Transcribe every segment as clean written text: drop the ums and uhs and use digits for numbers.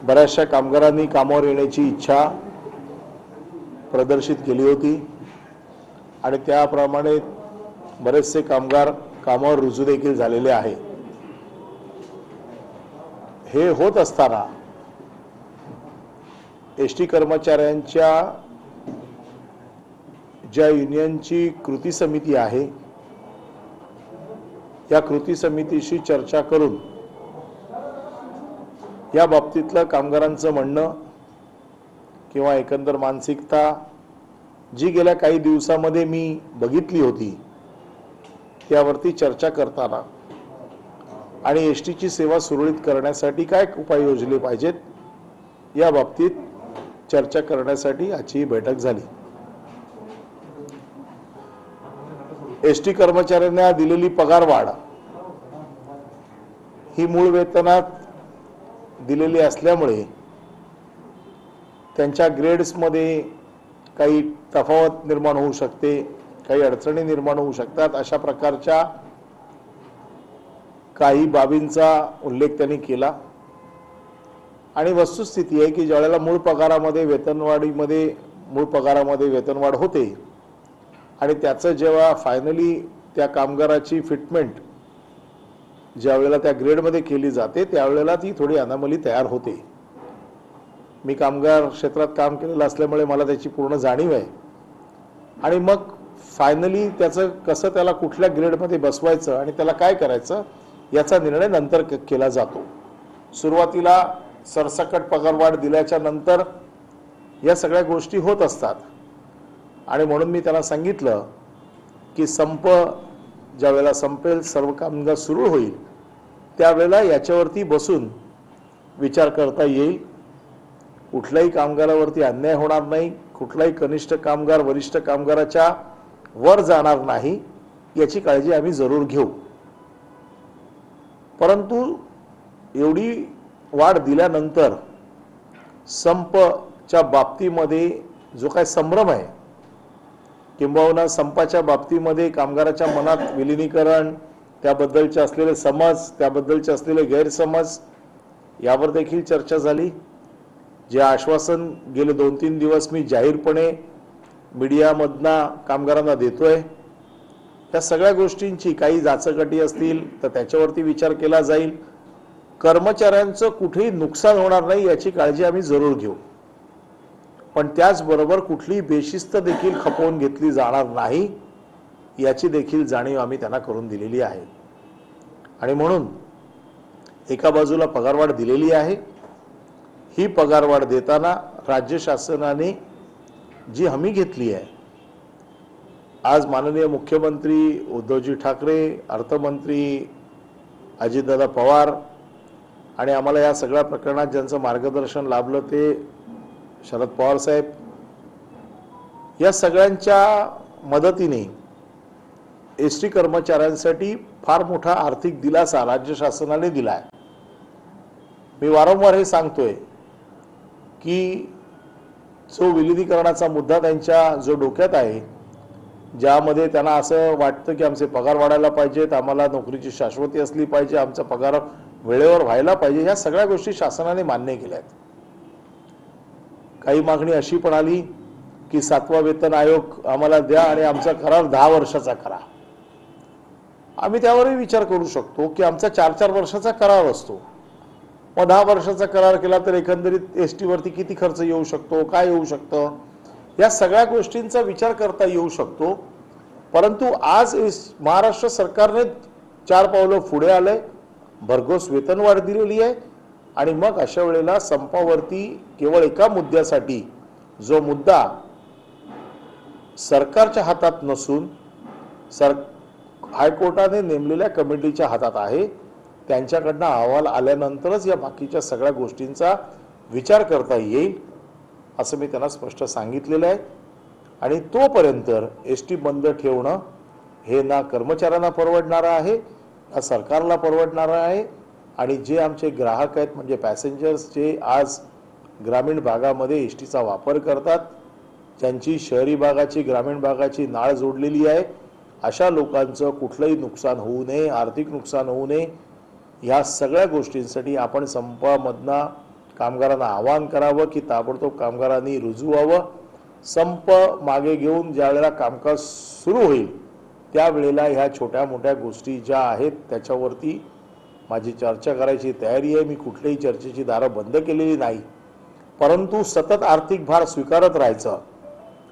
बऱ्याचशा कामगारांनी कामावर येण्याची इच्छा प्रदर्शित केली होती आणि त्याप्रमाणे बरेचसे कामगार कामावर रुजू देखील झालेले आहे। हे होत असताना एसटी कर्मचाऱ्यांच्या ज्या युनियनची कृती समिती आहे या कृती समितीशी चर्चा करून या बाबतीतलं कामगारांचं म्हणणं किंवा एकंदर मानसिकता जी गेल्या काही दिवसांमध्ये मी बघितली होती त्यावरती चर्चा करताना आणि एसटीची सेवा सुरळीत करण्यासाठी काय उपाय योजले पाहिजेत या बाबतीत चर्चा करण्यासाठी आजची बैठक झाली। एसटी कर्मचाऱ्यांना दिलेली पगारवाढ ही मूळ वेतनात दिलेली असल्यामुळे त्यांच्या ग्रेड्समध्ये काही तफावत निर्माण होऊ शकते, काही अडचणी निर्माण होऊ शकतात, अशा प्रकारच्या काही बाबींचा उल्लेख त्यांनी केला। आणि वस्तुस्थिती आहे की ज्यावेळेला मूळ पगारामध्ये वेतनवाढ होते आणि त्याचं जेव्हा फायनली त्या कामगाराची फिटमेंट ज्यावेळेला त्या ग्रेडमध्ये केली जाते त्यावेळेला ती थोडी अनामली तयार होते। मी कामगार क्षेत्रात काम केलेलं असल्यामुळे मला त्याची पूर्ण जाणीव आहे आणि मग फायनली त्याचं कसं त्याला कुठल्या ग्रेडमध्ये बसवायचं आणि त्याला काय करायचं याचा निर्णय नंतर केला जातो। सुरुवातीला सरसकट पगारवाढ दिल्याच्या नंतर या सगळ्या गोष्टी होत असतात आणि म्हणून मी त्यांना सांगितलं की संप ज्यावेळेला संपेल, सर्व कामगार सुरू होईल त्यावेळेला याच्यावरती बसून विचार करता येईल। कुठल्याही कामगारावरती अन्याय होणार नाही, कुठलाही कनिष्ठ कामगार वरिष्ठ कामगाराच्या वर जाणार नाही याची काळजी आम्ही जरूर घेऊ। परंतु एवढी वाढ दिल्यानंतर संपच्या बाबतीमध्ये जो काही संभ्रम आहे किंबहुना संपाच्या बाबतीमध्ये कामगाराच्या मनात विलीनीकरण, त्याबद्दलचे असलेले समज, त्याबद्दलचे असलेले गैरसमज यावर देखील चर्चा झाली। जे आश्वासन गेले 2-3 दिवस मी जाहीरपणे मीडियामधनं कामगारांना देतोय त्या सगळ्या गोष्टींची काही जाचकटी असतील तर त्याच्यावरती विचार केला जाईल। कर्मचाऱ्यांचं कुठेही नुकसान होणार नाही याची काळजी आम्ही जरूर घेऊ, पण त्याचबरोबर कुठलीही बेशिस्त देखील खपवून घेतली जाणार नाही याची देखील जाणीव आम्ही त्यांना करून दिलेली आहे। आणि म्हणून एका बाजूला पगारवाढ दिलेली आहे, ही पगारवाढ देताना राज्य शासनाने जी हमी घेतली आहे, आज माननीय मुख्यमंत्री उद्धवजी ठाकरे, अर्थमंत्री अजितदादा पवार आणि आम्हाला या सगळ्या प्रकरणात ज्यांचं मार्गदर्शन लाभलं ते शरद पवार साहेब, या सगळ्यांच्या मदतीने एसटी कर्मचाऱ्यांसाठी फार मोठा आर्थिक दिलासा राज्य शासनाने दिलाय। मी वारंवार हे सांगतोय की जो विलीनीकरणाचा मुद्दा त्यांच्या जो डोक्यात आहे, ज्यामध्ये त्यांना असं वाटतं की आमचे पगार वाढायला पाहिजेत, आम्हाला नोकरीची शाश्वती असली पाहिजे, आमचा पगार वेळेवर व्हायला पाहिजे, या सगळ्या गोष्टी शासनाने मान्य केल्या आहेत। काही मागणी अशी पण आली की 7वा वेतन आयोग आम्हाला द्या आणि आमचा करार 10 वर्षाचा करा। आम्ही त्यावरही विचार करू शकतो की आमचा 4-4 वर्षाचा करार असतो, मग 10 वर्षाचा करार केला तर एकंदरीत एसटी वरती किती खर्च येऊ शकतो, काय येऊ शकतं, या सगळ्या गोष्टींचा विचार करता येऊ शकतो। परंतु आज महाराष्ट्र सरकारने 4 पावलं पुढे आले, भरघोस वेतनवाढ दिलेली आहे आणि मग अशा वेळेला संपावरती केवळ एका मुद्द्यासाठी जो मुद्दा सरकारच्या हातात नसून हायकोर्टाने नेमलेल्या कमिटीच्या हातात आहे, त्यांच्याकडनं अहवाल आल्यानंतरच या बाकीच्या सगळ्या गोष्टींचा विचार करता येईल असं मी त्यांना स्पष्ट सांगितलेलं आहे। आणि तोपर्यंत एसटी बंद ठेवणं हे ना कर्मचाऱ्यांना परवडणारं आहे ना सरकारला परवडणारं आहे। आणि जे आमचे ग्राहक आहेत म्हणजे पॅसेंजर्स जे आज ग्रामीण भागामध्ये एसटीचा वापर करतात, ज्यांची शहरी भागाची ग्रामीण भागाची नाळ जोडलेली आहे, अशा लोकांचं कुठलंही नुकसान होऊ नये, आर्थिक नुकसान होऊ नये, या सगळ्या गोष्टींसाठी आपण संपामधना कामगारांना आवाहन करावं की ताबडतोब कामगारांनी रुजू व्हावं. संप मागे घेऊन ज्या वेळेला कामकाज सुरू होईल त्यावेळेला ह्या छोट्या मोठ्या गोष्टी ज्या आहेत त्याच्यावरती माझी चर्चा करायची तयारी आहे. मी कुठल्याही चर्चेची दारं बंद केलेली नाही, परंतु सतत आर्थिक भार स्वीकारत राहायचं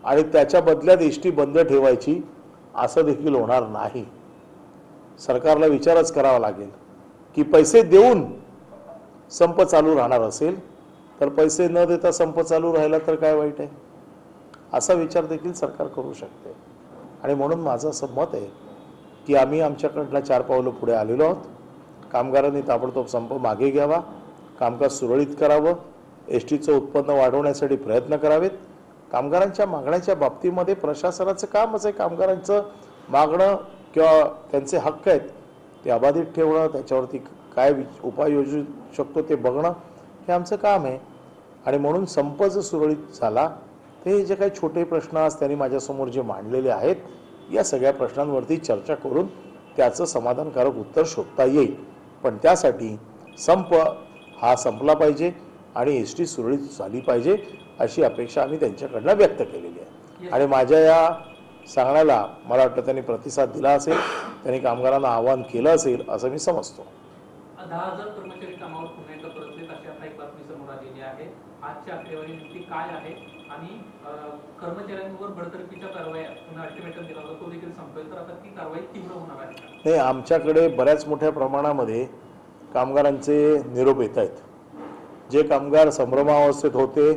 आणि त्याच्या बदल्यात एसटी बंद ठेवायची असं देखील होणार नाही. सरकारला विचारच करावा लागेल की पैसे देऊन संप चालू राहणार असेल तर पैसे न देता संप चालू राहिला तर काय वाईट आहे, असा विचार देखील सरकार करू शकते. आणि म्हणून माझं असं मत आहे की आम्ही आमच्याकडनं 4 पावलं पुढे आलेलो आहोत. कामगारांनी ताबडतोब संप मागे घ्यावा, कामकाज सुरळीत करावं, एसटीचं उत्पन्न वाढवण्यासाठी प्रयत्न करावेत. कामगारांच्या मागण्याच्या बाबतीमध्ये प्रशासनाचं कामच आहे कामगारांचं मागणं किंवा त्यांचे हक्क आहेत ते अबाधित ठेवणं, त्याच्यावरती काय उपाय योजू शकतो ते बघणं हे आमचं काम आहे. आणि म्हणून संप जर सुरळीत झाला ते जे काही छोटे प्रश्न आज त्यांनी माझ्यासमोर जे मांडलेले आहेत या सगळ्या प्रश्नांवरती चर्चा करून त्याचं समाधानकारक उत्तर शोधता येईल. पण त्यासाठी संप हा संपला पाहिजे आणि एसटी सुरळीत झाली पाहिजे अशी अपेक्षा आम्ही त्यांच्याकडनं व्यक्त केलेली आहे. आणि माझ्या या सांगण्याला मला वाटतं त्यांनी प्रतिसाद दिला असेल, त्यांनी कामगारांना आवाहन केलं असेल असं मी समजतो. 10,000 कर्मचारी कामावर पुन्हा एकदा परतलेत अशी आता एक बातमी समोर आलेली आहे. आजची आकडेवारी नेमकी काय आहे आणि कर्मचाऱ्यांवर बडतर्फीच्या कारवाया पुन्हा अल्टिमेटम दिला होता तो देखील संपेल तर आता ती कारवाई तीव्र होणार आहे? नाही, आमच्याकडे बऱ्याच मोठ्या प्रमाणामध्ये कामगारांचे निरोप येत आहेत. जे कामगार संभ्रमावस्थेत होते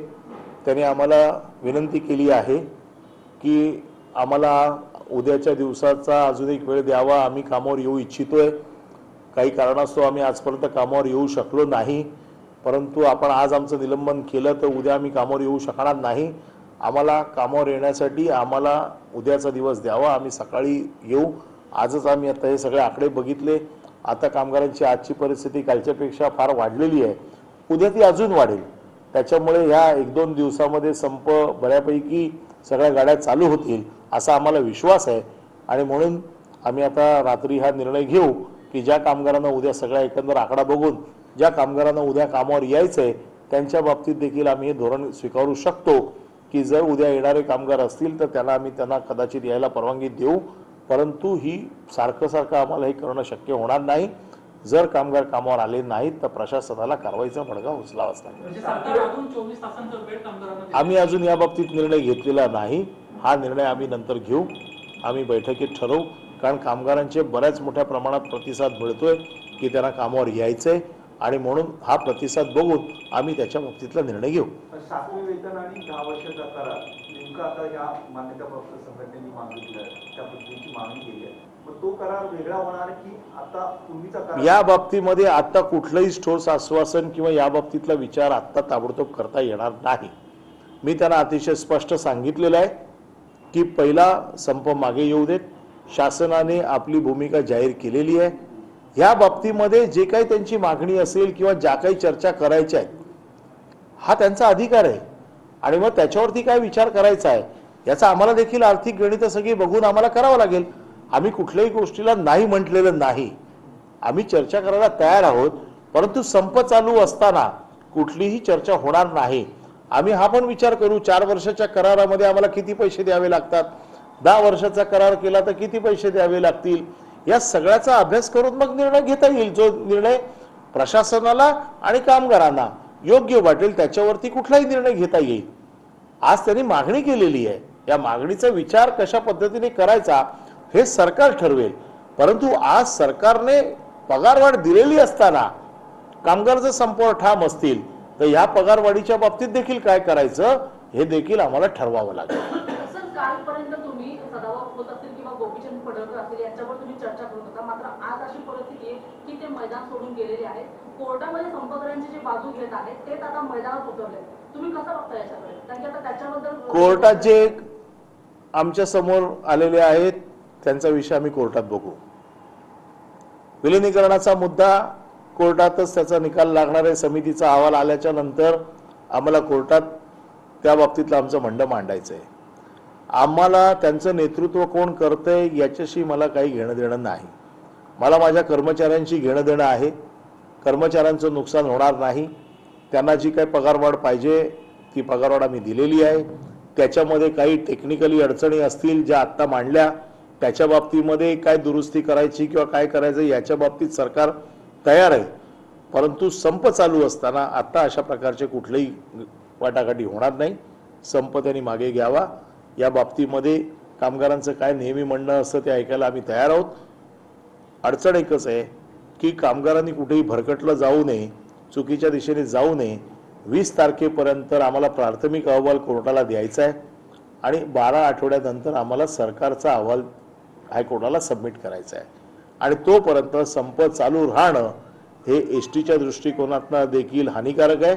त्यांनी आम्हाला विनंती केली आहे की आम्हाला उद्याच्या दिवसाचा अजून एक वेळ द्यावा, आम्ही कामावर येऊ इच्छितोय. काही कारणास्तव आम्ही आजपर्यंत कामावर येऊ शकलो नाही, परंतु आपण आज आमचं निलंबन केलं तर उद्या आम्ही कामावर येऊ शकणार नाही. आम्हाला कामावर येण्यासाठी आम्हाला उद्याचा दिवस द्यावा, आम्ही सकाळी येऊ. आजच आम्ही आता हे सगळे आकडे बघितले, आता कामगारांची आजची परिस्थिती कालच्यापेक्षा फार वाढलेली आहे, उद्या ती अजून वाढेल. त्याच्यामुळे ह्या 1-2 दिवसामध्ये संप बऱ्यापैकी सगळ्या गाड्या चालू होतील असा आम्हाला विश्वास आहे. आणि म्हणून आम्ही आता रात्री हा निर्णय घेऊ की ज्या कामगारांना उद्या सगळा एकंदर आकडा बघून ज्या कामगारांना उद्या कामावर यायचं आहे त्यांच्या बाबतीत देखील आम्ही हे धोरण स्वीकारू शकतो की जर उद्या येणारे कामगार असतील तर त्यांना कदाचित यायला परवानगी देऊ, परंतु ही सारखं आम्हाला हे करणं शक्य होणार नाही. जर कामगार कामावर आले नाहीत तर प्रशासनाला कारवाईचा बडगा उचलावाच लागेल. आम्ही अजून या बाबतीत निर्णय घेतलेला नाही, हा निर्णय आम्ही नंतर घेऊ, आम्ही बैठकीत ठरवू. कारण कामगारांचे बऱ्याच मोठ्या प्रमाणात प्रतिसाद मिळतोय की त्यांना कामावर यायचंय आणि म्हणून हा प्रतिसाद बघून आम्ही त्याच्या बाबतीतला निर्णय घेऊ. शासकीय वेतन आणि 10 वर्षाचा करार नेमका आता या मान्यताप्राप्त संघटनेने मागितलं त्या पद्धतीची मागणी केली आहे, मग तो करार वेगळा होणार की आता पूर्वीचा करार? या बाबतीमध्ये आता कुठलंही ठोस आश्वासन किंवा या बाबतीतला विचार आता ताबडतोब करता येणार नाही. मी त्यांना अतिशय स्पष्ट सांगितलेलं आहे की पहिला संप मागे येऊ देत. शासनाने आपली भूमिका जाहीर केलेली आहे. या बाबतीमध्ये जे काही त्यांची मागणी असेल किंवा ज्या काही चर्चा करायच्या आहेत हा त्यांचा अधिकार आहे आणि मग त्याच्यावरती काय विचार करायचा आहे याचा आम्हाला देखील आर्थिक गणितं सगळी बघून आम्हाला करावं लागेल. आम्ही कुठल्याही गोष्टीला नाही म्हटलेलं नाही, आम्ही चर्चा करायला तयार आहोत, परंतु संप चालू असताना कुठलीही चर्चा होणार नाही. आम्ही हा पण विचार करू 4 वर्षाच्या करारामध्ये आम्हाला किती पैसे द्यावे लागतात, 10 वर्षाचा करार केला तर किती पैसे द्यावे लागतील, या सगळ्याचा अभ्यास करून मग निर्णय घेता येईल. जो निर्णय प्रशासनाला आणि कामगारांना योग्य वाटेल त्याच्यावरती कुठलाही निर्णय घेता येईल. आज त्यांनी मागणी केलेली आहे, या मागणीचा विचार कशा पद्धतीने करायचा हे सरकार ठरवेल. परंतु आज सरकारने पगारवाढ दिलेली असताना कामगार जर संपावर ठाम असतील तर या पगारवाढीच्या बाबतीत देखील काय करायचं हे देखील आम्हाला ठरवावं लागेल. सर, कालपर्यंत तुम्ही सदाभाऊ खोत असतील किंवा गोपीचंद पडळकर असतील यांच्यावर तुम्ही चर्चा करत होता, मात्र आज अशी परिस्थिती आहे की ते मैदान सोडून गेलेले आहेत. कोर्टामध्ये संपकऱ्यांची जी बाजू घेत आहेत तेच आता मैदानात उतरले. तुम्ही कसं बघता याच्याकडे? कारण की आता त्याच्याबद्दल कोर्टात जे आमच्या समोर आलेले आहेत त्यांचा विषय आम्ही कोर्टात बघू. विलिनीकरणाचा मुद्दा कोर्टातच त्याचा निकाल लागणार आहे. समितीचा अहवाल आल्याच्या नंतर आम्हाला कोर्टात त्या बाबतीतलं आमचं म्हणणं मांडायचं आहे. आम्हाला त्यांचं नेतृत्व कोण करतंय याच्याशी मला काही घेणं देणं नाही. मला माझ्या कर्मचाऱ्यांशी घेणं देणं आहे. कर्मचाऱ्यांचं नुकसान होणार नाही, त्यांना जी काही पगारवाढ पाहिजे ती पगारवाढ आम्ही दिलेली आहे. त्याच्यामध्ये काही टेक्निकली अडचणी असतील ज्या आत्ता मांडल्या, त्याच्या बाबतीमध्ये काय दुरुस्ती करायची किंवा काय करायचं याच्या बाबतीत सरकार तयार आहे. परंतु संप चालू असताना आता अशा प्रकारचे कुठलेही वाटाघाटी होणार नाही. संप त्यांनी मागे घ्यावा. या बाबतीमध्ये कामगारांचं काय नेहमी म्हणणं असतं ते ऐकायला आम्ही तयार आहोत. अडचण एकच आहे की कामगारांनी कुठेही भरकटलं जाऊ नये, चुकीच्या दिशेने जाऊ नये. 20 तारखेपर्यंत आम्हाला प्राथमिक अहवाल कोर्टाला द्यायचा आहे आणि 12 आठवड्यानंतर आम्हाला सरकारचा अहवाल हायकोर्टाला सबमिट करायचा आहे. आणि तोपर्यंत संप चालू राहणं हे एसटीच्या दृष्टिकोनातनं देखील हानिकारक आहे,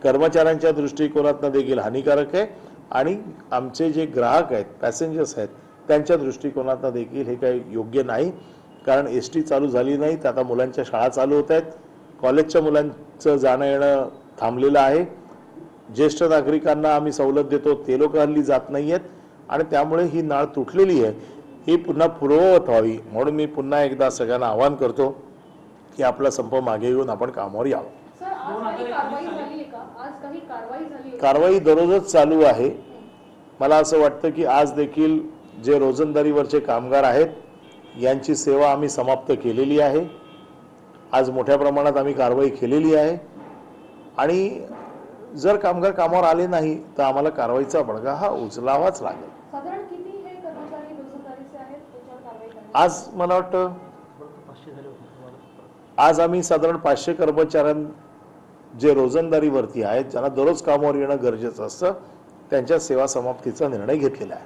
कर्मचाऱ्यांच्या दृष्टिकोनातनं देखील हानिकारक आहे आणि आमचे जे ग्राहक आहेत, पॅसेंजर्स आहेत, त्यांच्या दृष्टिकोनातनं देखील हे काही योग्य नाही. कारण एसटी चालू झाली नाही तर आता मुलांच्या शाळा चालू होत आहेत, कॉलेजच्या मुलांचं जाणं येणं थांबलेलं आहे. ज्येष्ठ नागरिकांना आम्ही सवलत देतो ते लोक हल्ली जात नाही आहेत आणि त्यामुळे ही नाळ तुटलेली आहे. ही पुन्हा पूर्ववत व्हावी म्हणून मी पुन्हा एकदा सगळ्यांना आवाहन करतो की आपला संप मागे घेऊन आपण कामावर यावं. कारवाई दररोजच चालू आहे. मला असं वाटतं की आज देखील जे रोजंदारीवरचे कामगार आहेत यांची सेवा आम्ही समाप्त केलेली आहे. आज मोठ्या प्रमाणात आम्ही कारवाई केलेली आहे आणि जर कामगार कामावर आले नाही तर आम्हाला कारवाईचा बडगा हा उचलावाच लागेल. साधारण किती हे कर्मचारी रोजंदारीचे आहेत त्याच्यावर कारवाई करण्यात? आज मला वाटतं आज आम्ही साधारण 500 कर्मचाऱ्यां जे रोजंदारीवरती आहेत, ज्यांना दररोज कामावर येणं गरजेचं असतं, त्यांच्या सेवा समाप्तीचा निर्णय घेतलेला आहे.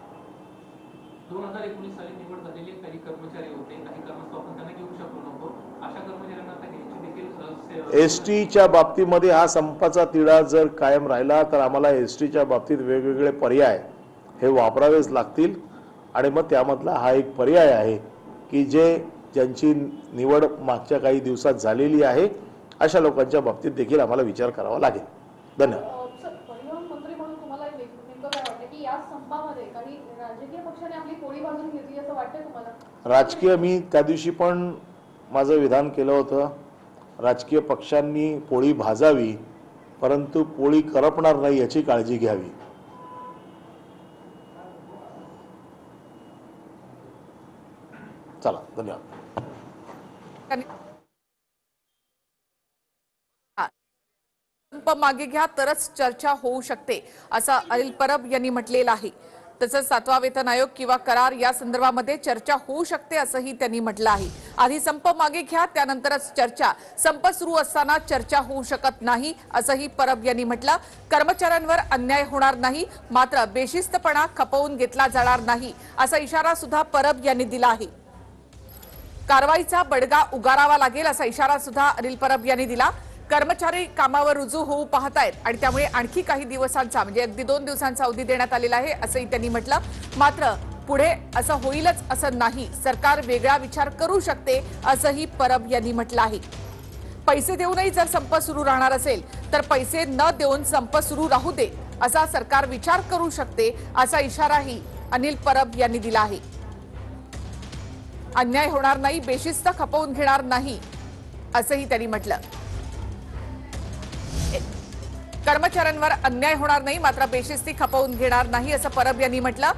2019 साली निवड झालेले काही कर्मचारी होते, काही कारणास्तव आपण त्यांना घेऊ शकलो नव्हतो. अशा कर्मचाऱ्यांना आता घ्यायची देखील एसटीच्या बाबतीमध्ये हा संपाचा तिढा जर कायम राहिला तर आम्हाला एसटीच्या बाबतीत वेगवेगळे पर्याय हे वापरावेच लागतील आणि मग त्यामधला हा एक पर्याय आहे की ज्यांची निवड मागच्या काही दिवसात झालेली आहे अशा लोकांच्या बाबतीत देखील आम्हाला विचार करावा लागेल. धन्यवाद. परिवहन मंत्री म्हणून तुम्हाला नेमकं काय वाटतं की या संपामध्ये काही राजकीय पक्षाने आपली पोळी भाजून घेतली असं वाटतंय तुम्हाला? राजकीय मी त्या दिवशी पण माझं विधान केलं होतं, राजकीय पक्षांनी पोळी भाजावी परंतु पोळी करपणार नाही याची काळजी घ्यावी. चला, धन्यवाद. संप मागे घ्या तरच चर्चा होऊ शकते असं अनिल परब यांनी म्हटलेलं आहे. तसंच 7वा वेतन आयोग किंवा करार या संदर्भामध्ये चर्चा होऊ शकते असंही त्यांनी म्हटलं आहे. आधी संप मागे घ्या त्यानंतरच चर्चा. संप सुरू असताना चर्चा होऊ शकत नाही असंही परब यांनी म्हटलं. कर्मचाऱ्यांवर अन्याय होणार नाही मात्र बेशिस्तपणा खपवून घेतला जाणार नाही असा इशारा सुद्धा परब यांनी दिला आहे. कारवाईचा बडगा उगारावा लागेल असा इशारा सुद्धा अनिल परब यांनी दिला. कर्मचारी कामावर रुजू होऊ पाहतायत आणि त्यामुळे आणखी काही दिवसांचा म्हणजे अगदी 2 दिवसांचा अवधी देण्यात आलेला आहे असंही त्यांनी म्हटलं. मात्र पुढे असं होईलच असं नाही, सरकार वेगळा विचार करू शकते असंही परब यांनी म्हटलं आहे. पैसे देऊनही जर संप सुरू राहणार असेल तर पैसे न देऊन संप सुरू राहू दे असा सरकार विचार करू शकते असा इशाराही अनिल परब यांनी दिला आहे. अन्याय होणार नाही, बेशिस्त खपवून घेणार नाही असंही त्यांनी म्हटलं. कर्मचाऱ्यांवर अन्याय होणार नाही मात्र बेशिस्ती खपवून घेणार नाही असं परब यांनी म्हटलं.